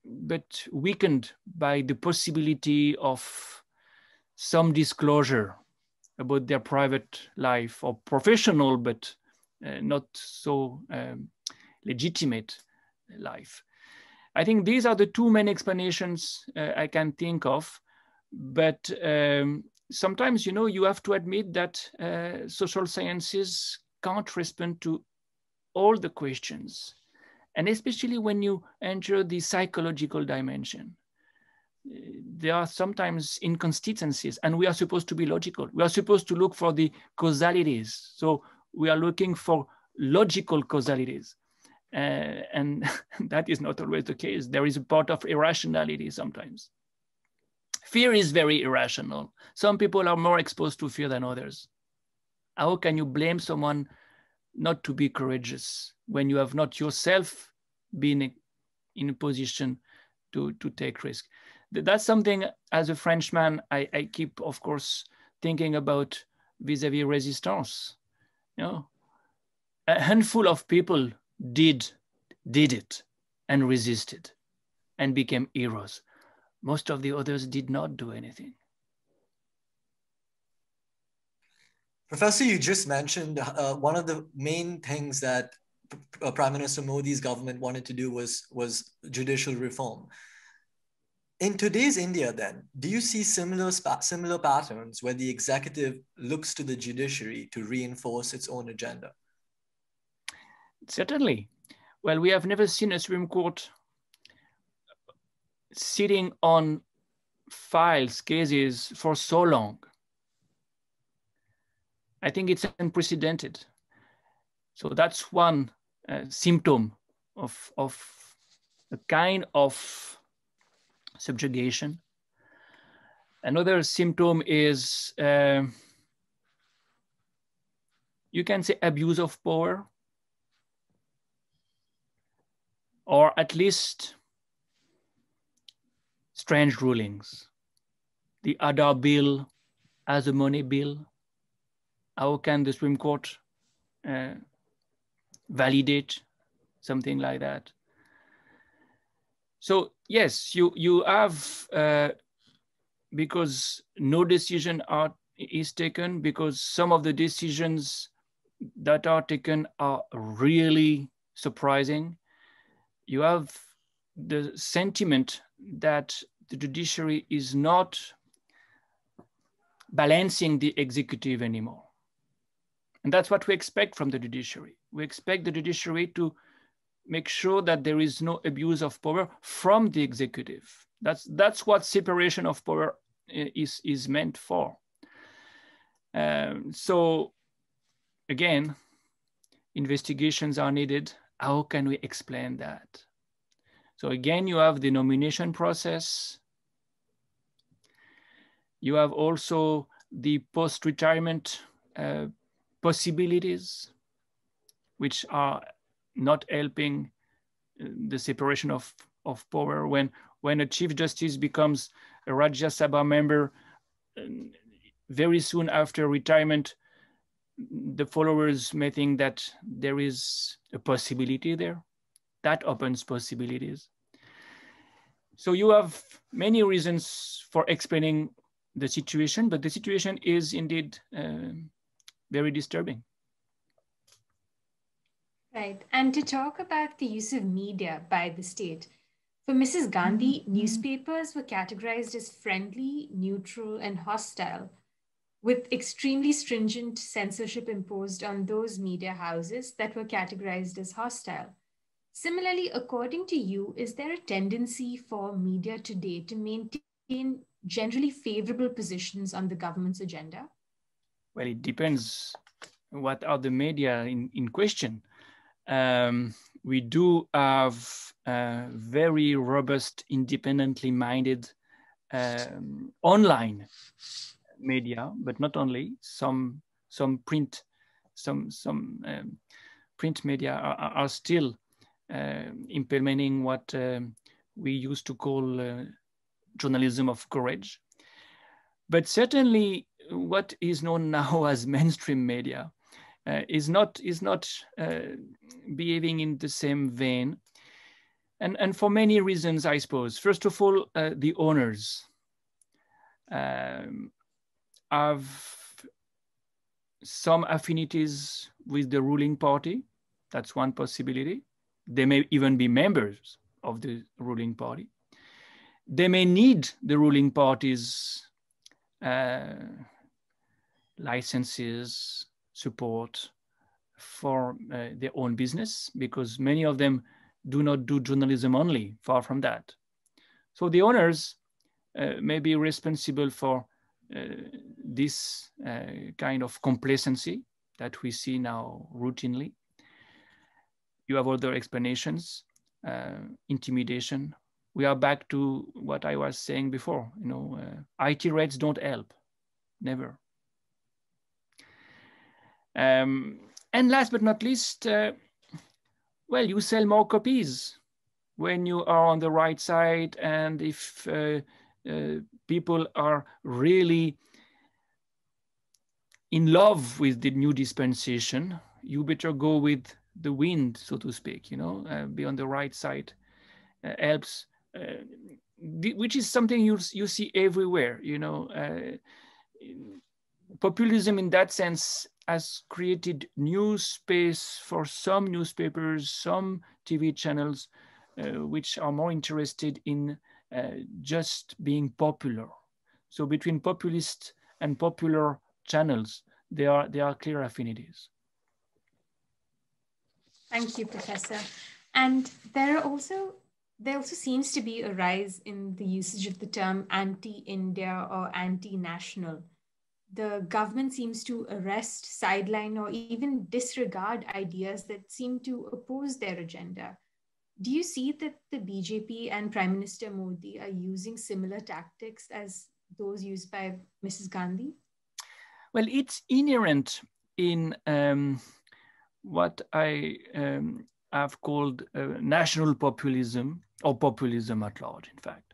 but weakened by the possibility of some disclosure about their private life or professional, but not so legitimate life. I think these are the two main explanations I can think of, but sometimes, you have to admit that social sciences can't respond to all the questions, and especially when you enter the psychological dimension. There are sometimes inconsistencies, and we are supposed to be logical. We are supposed to look for the causalities. So we are looking for logical causalities. And that is not always the case. There is a part of irrationality sometimes. Fear is very irrational. Some people are more exposed to fear than others. How can you blame someone not to be courageous when you have not yourself been in a position to take risk? That's something, as a Frenchman, I keep, of course, thinking about vis-a-vis resistance. A handful of people did it and resisted and became heroes. Most of the others did not do anything. Professor, you just mentioned one of the main things that Prime Minister Modi's government wanted to do was judicial reform. In today's India, then, do you see similar patterns where the executive looks to the judiciary to reinforce its own agenda? Certainly. Well, we have never seen a Supreme Court sitting on files, cases for so long. I think it's unprecedented. So that's one symptom of a kind of subjugation. Another symptom is, you can say, abuse of power, or at least strange rulings. The Aadhaar bill as a money bill. How can the Supreme Court validate something like that? So yes, you have, because no decision is taken, because some of the decisions that are taken are really surprising. You have the sentiment that the judiciary is not balancing the executive anymore. And that's what we expect from the judiciary. We expect the judiciary to make sure that there is no abuse of power from the executive. That's what separation of power is meant for. So again, investigations are needed. How can we explain that? So again, you have the nomination process. You have also the post-retirement possibilities, which are not helping the separation of power. When a Chief Justice becomes a Rajya Sabha member, very soon after retirement, the followers may think that there is a possibility there. That opens possibilities. So you have many reasons for explaining the situation, but the situation is indeed very disturbing. Right. And to talk about the use of media by the state, for Mrs. Gandhi, newspapers were categorized as friendly, neutral, and hostile, with extremely stringent censorship imposed on those media houses that were categorized as hostile. Similarly, according to you, is there a tendency for media today to maintain generally favorable positions on the government's agenda? Well, it depends what are the media in question. We do have very robust, independently minded online media, but not only. Some print, print media are still implementing what we used to call journalism of courage. But certainly, what is known now as mainstream media is not behaving in the same vein, and for many reasons, I suppose. First of all, the owners have some affinities with the ruling party. That's one possibility. They may even be members of the ruling party. They may need the ruling party's licenses, support for their own business, because many of them do not do journalism only, far from that. So the owners may be responsible for this kind of complacency that we see now routinely. You have other explanations, intimidation. We are back to what I was saying before. IT rates don't help, never. And last but not least, well, you sell more copies when you are on the right side, and if people are really in love with the new dispensation, you better go with the wind, so to speak, be on the right side, helps, which is something you see everywhere, populism in that sense has created new space for some newspapers, some TV channels, which are more interested in just being popular. So between populist and popular channels, there are clear affinities. Thank you, Professor. And there also seems to be a rise in the usage of the term anti-India or anti-national. The government seems to arrest, sideline, or even disregard ideas that seem to oppose their agenda. Do you see that the BJP and Prime Minister Modi are using similar tactics as those used by Mrs. Gandhi? Well, it's inherent in what I have called national populism, or populism at large, in fact.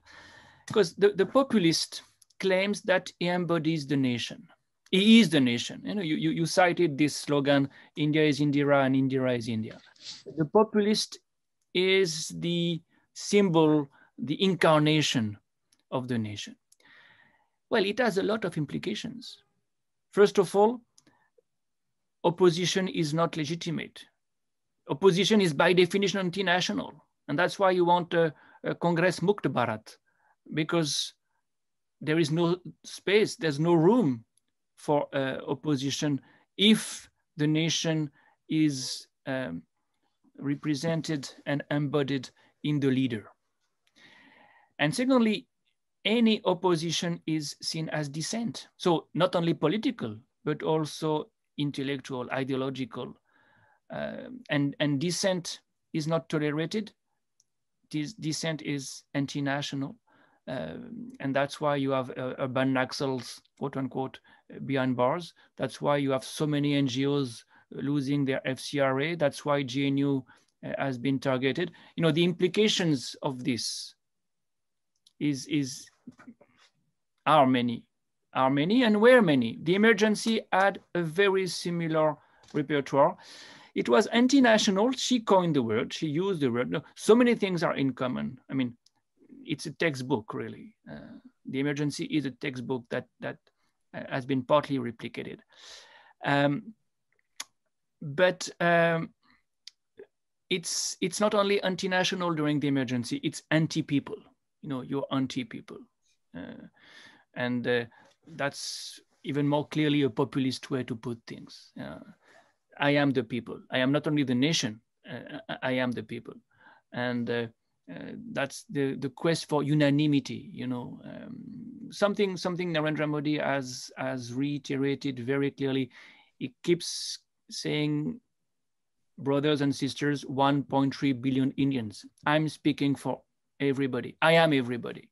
Because the populist claims that he embodies the nation. He is the nation. You cited this slogan, India is Indira and Indira is India. The populist is the symbol, the incarnation of the nation. Well, it has a lot of implications. First of all, opposition is not legitimate. Opposition is by definition anti-national. And that's why you want a Congress Mukt Bharat, because there is no space, there's no room for opposition if the nation is represented and embodied in the leader. And secondly, any opposition is seen as dissent. So not only political, but also intellectual, ideological, and dissent is not tolerated. Dissent is anti-national. And that's why you have urban Naxals, quote unquote, behind bars. That's why you have so many NGOs losing their FCRA. That's why GNU has been targeted. The implications of this are many and were many. The emergency had a very similar repertoire. It was anti-national. She coined the word, she used the word. So many things are in common. I mean, it's a textbook, really. The emergency is a textbook that has been partly replicated. But it's not only anti-national during the emergency, it's anti-people. You're anti-people. And that's even more clearly a populist way to put things. I am the people. I am not only the nation, I am the people. And that's the quest for unanimity, something Narendra Modi has reiterated very clearly. He keeps saying, brothers and sisters, 1.3 billion Indians. I'm speaking for everybody. I am everybody,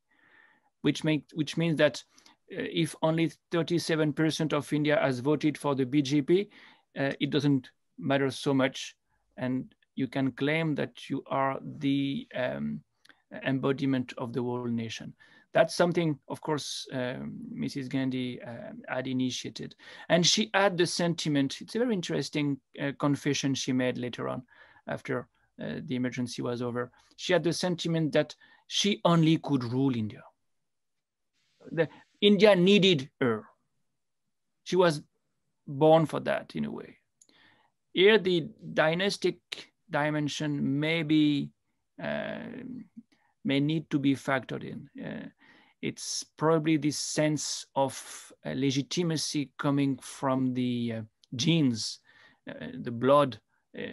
which means that if only 37% of India has voted for the BJP, it doesn't matter so much. And you can claim that you are the embodiment of the whole nation. That's something, of course, Mrs. Gandhi had initiated. And she had the sentiment, it's a very interesting confession she made later on after the emergency was over. She had the sentiment that she only could rule India. India needed her. She was born for that in a way. Here, the dynastic dimension may need to be factored in. It's probably this sense of legitimacy coming from the genes, the blood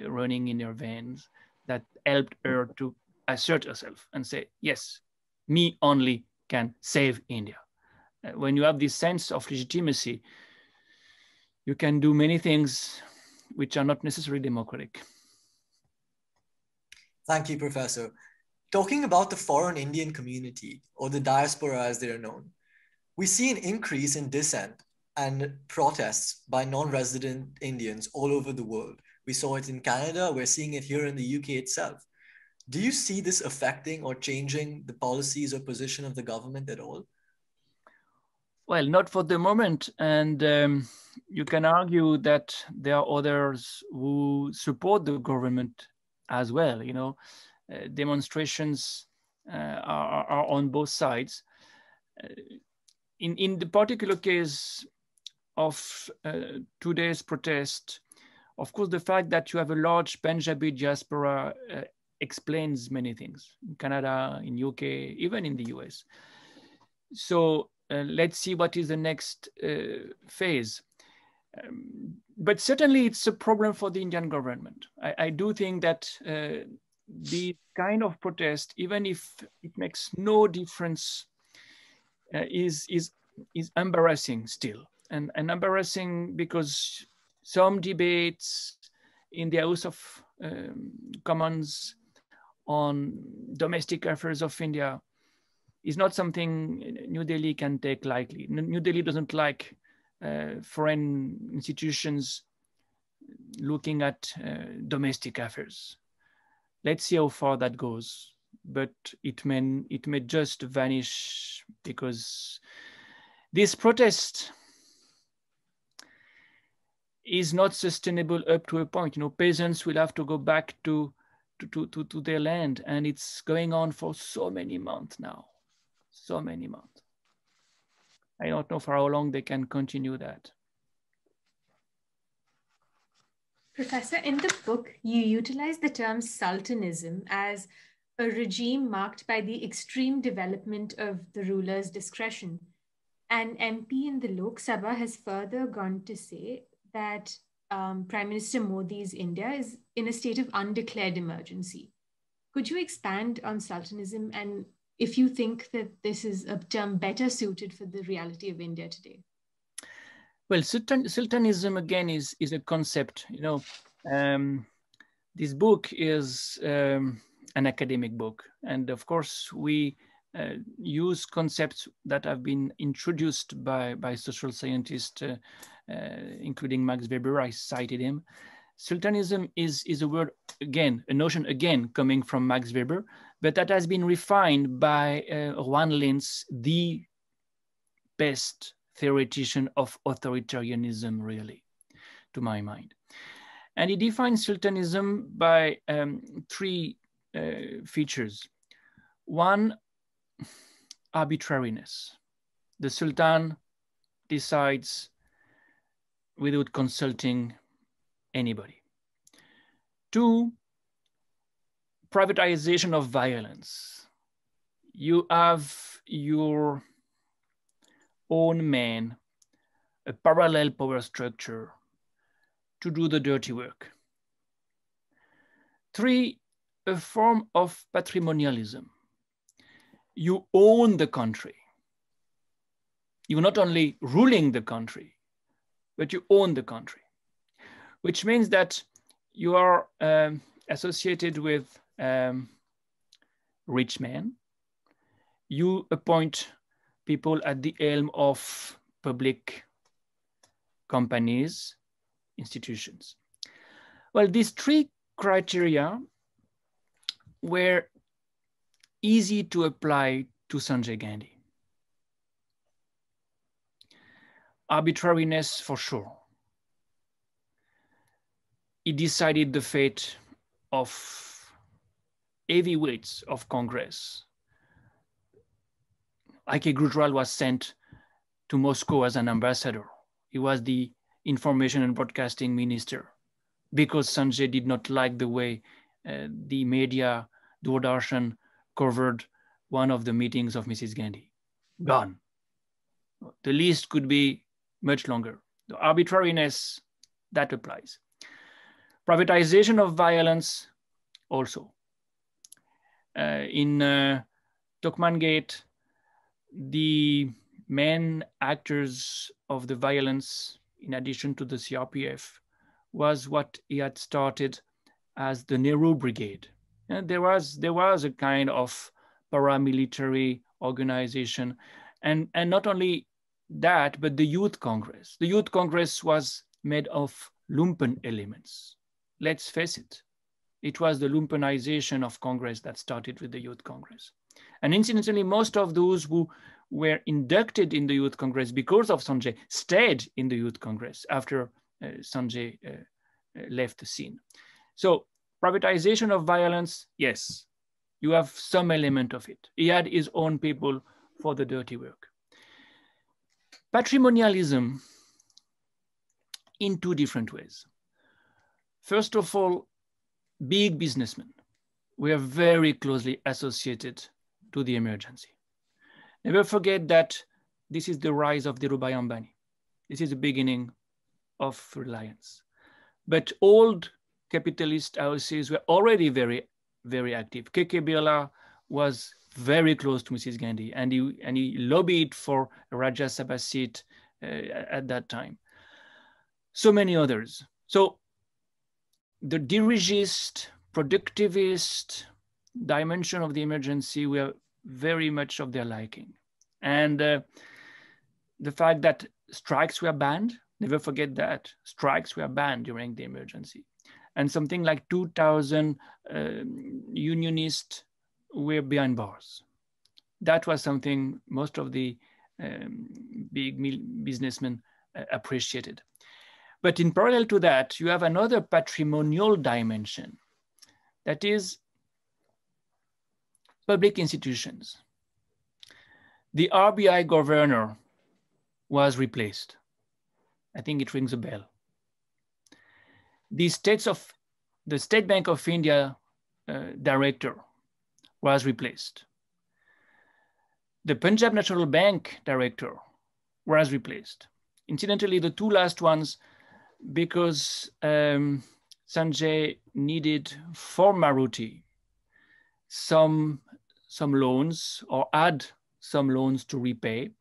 running in her veins, that helped her to assert herself and say, yes, me only can save India. When you have this sense of legitimacy, you can do many things which are not necessarily democratic. Thank you, Professor. Talking about the foreign Indian community, or the diaspora as they are known, we see an increase in dissent and protests by non-resident Indians all over the world. We saw it in Canada, we're seeing it here in the UK itself. Do you see this affecting or changing the policies or position of the government at all? Well, not for the moment. And you can argue that there are others who support the government as well. You know, demonstrations are on both sides. In the particular case of today's protest, of course, the fact that you have a large Punjabi diaspora explains many things in Canada, in UK, even in the US. So let's see what is the next phase. But certainly it's a problem for the Indian government. I do think that the kind of protest, even if it makes no difference, is embarrassing still. And embarrassing because some debates in the House of Commons on domestic affairs of India is not something New Delhi can take lightly. New Delhi doesn't like foreign institutions looking at domestic affairs. Let's see how far that goes, but it may just vanish because this protest is not sustainable up to a point. You know, peasants will have to go back to their land, and it's going on for so many months now, so many months. I don't know for how long they can continue that. Professor, in the book, you utilize the term sultanism as a regime marked by the extreme development of the ruler's discretion. An MP in the Lok Sabha has further gone to say that Prime Minister Modi's India is in a state of undeclared emergency. Could you expand on sultanism and if you think that this is a term better suited for the reality of India today? Well, sultanism again is a concept. You know, this book is an academic book, and of course we use concepts that have been introduced by social scientists, including Max Weber. I cited him. Sultanism is a word again, a notion again coming from Max Weber, but that has been refined by Juan Linz, the best theoretician of authoritarianism, really, to my mind. And he defines sultanism by three features. One, arbitrariness. The Sultan decides without consulting anybody. Two, privatization of violence. You have your own man, a parallel power structure to do the dirty work. Three, a form of patrimonialism. You own the country. You're not only ruling the country, but you own the country, which means that you are associated with rich men. You appoint people at the helm of public companies, institutions. Well, these three criteria were easy to apply to Sanjay Gandhi. Arbitrariness, for sure. He decided the fate of heavyweights of Congress. I.K. Gujral was sent to Moscow as an ambassador. He was the information and broadcasting minister because Sanjay did not like the way the media, Doordarshan, covered one of the meetings of Mrs. Gandhi. Gone. The list could be much longer. The arbitrariness, that applies. Privatization of violence, also. In Tukman Gate, the main actors of the violence, in addition to the CRPF, was what he had started as the Nehru Brigade. And there was a kind of paramilitary organization. And not only that, but the Youth Congress. The Youth Congress was made of lumpen elements. Let's face it. It was the lumpenization of Congress that started with the Youth Congress. And incidentally, most of those who were inducted in the Youth Congress because of Sanjay stayed in the Youth Congress after Sanjay left the scene. So privatization of violence, yes, you have some element of it. He had his own people for the dirty work. Patrimonialism in two different ways. First of all, big businessmen were very closely associated to the emergency. Never forget that this is the rise of Dhirubhai Ambani. This is the beginning of Reliance. But old capitalist houses were already very, very active. K.K. Birla was very close to Mrs. Gandhi, and he lobbied for a Rajya Sabha seat at that time. So many others. So the dirigist, productivist dimension of the emergency were very much of their liking. And the fact that strikes were banned, never forget that, strikes were banned during the emergency. And something like 2,000 unionists were behind bars. That was something most of the big businessmen appreciated. But in parallel to that, you have another patrimonial dimension, that is public institutions. The RBI governor was replaced. I think it rings a bell. The State Bank of India director was replaced. The Punjab National Bank director was replaced. Incidentally, the two last ones, because Sanjay needed for Maruti some loans, or had some loans to repay.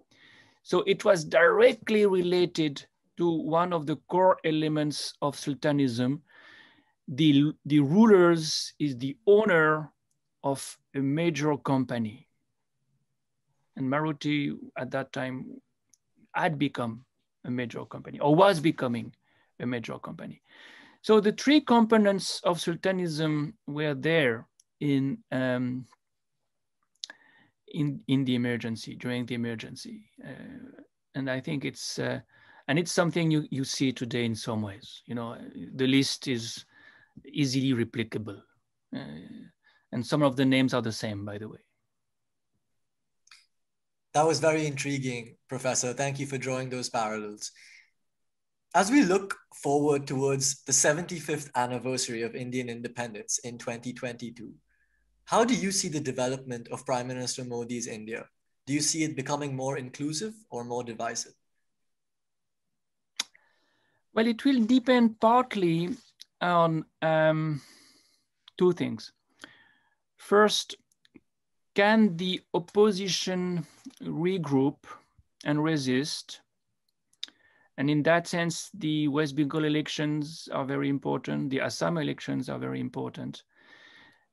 So it was directly related to one of the core elements of sultanism. The rulers is the owner of a major company. And Maruti at that time had become a major company, or was becoming a major company. So the three components of sultanism were there in the emergency, during the emergency. And I think it's something you see today in some ways. You know, the list is easily replicable. And some of the names are the same, by the way. That was very intriguing, Professor. Thank you for drawing those parallels. As we look forward towards the 75th anniversary of Indian independence in 2022, how do you see the development of Prime Minister Modi's India? Do you see it becoming more inclusive or more divisive? Well, it will depend partly on two things. First, can the opposition regroup and resist? And in that sense, the West Bengal elections are very important. The Assam elections are very important.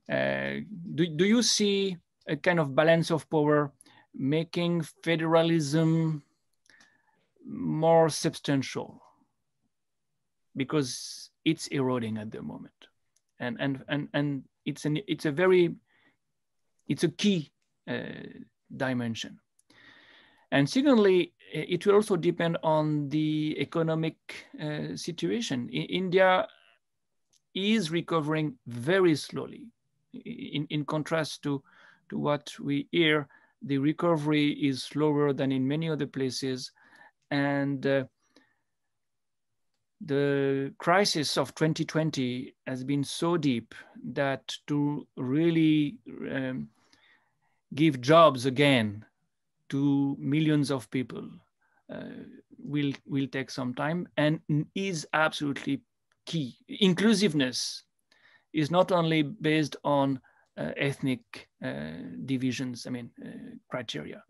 Do you see a kind of balance of power making federalism more substantial? Because it's eroding at the moment. And it's a key dimension. And secondly, it will also depend on the economic situation. India is recovering very slowly. In contrast to what we hear, the recovery is slower than in many other places. And the crisis of 2020 has been so deep that to really give jobs again to millions of people will take some time and is absolutely key. Inclusiveness is not only based on ethnic divisions, criteria.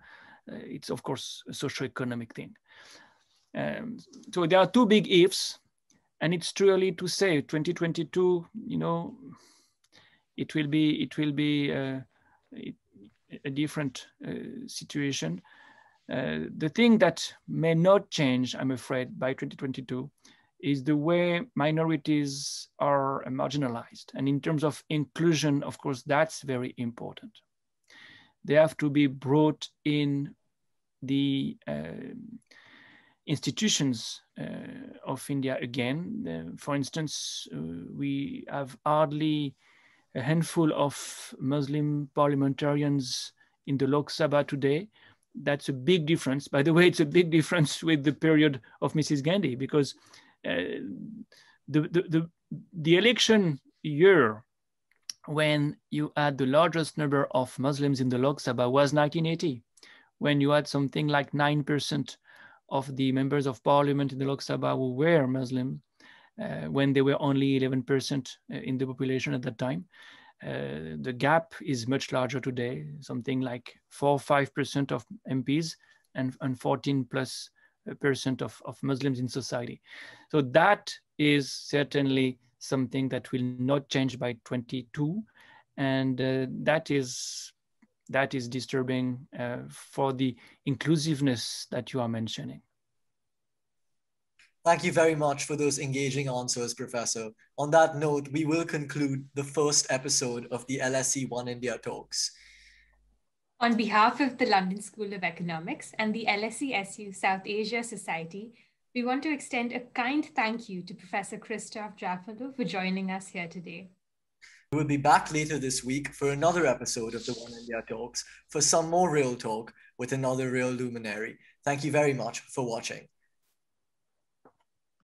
It's of course a socioeconomic thing. So there are two big ifs, and it's too early to say. 2022, it will be a different situation. The thing that may not change, I'm afraid, by 2022 is the way minorities are marginalized. And in terms of inclusion, of course, that's very important. They have to be brought in the institutions of India again. For instance, we have hardly a handful of Muslim parliamentarians in the Lok Sabha today. That's a big difference. By the way, it's a big difference with the period of Mrs. Gandhi, because the election year when you had the largest number of Muslims in the Lok Sabha was 1980, when you had something like 9% of the members of parliament in the Lok Sabha who were Muslim, when they were only 11% in the population at that time. The gap is much larger today, something like 4 or 5% of MPs and 14+% of Muslims in society. So that is certainly something that will not change by 22, and that is disturbing for the inclusiveness that you are mentioning. Thank you very much for those engaging answers, Professor. On that note, we will conclude the first episode of the LSE One India Talks. On behalf of the London School of Economics and the LSESU South Asia Society, we want to extend a kind thank you to Professor Christophe Jaffrelot for joining us here today. We will be back later this week for another episode of the One India Talks for some more real talk with another real luminary. Thank you very much for watching.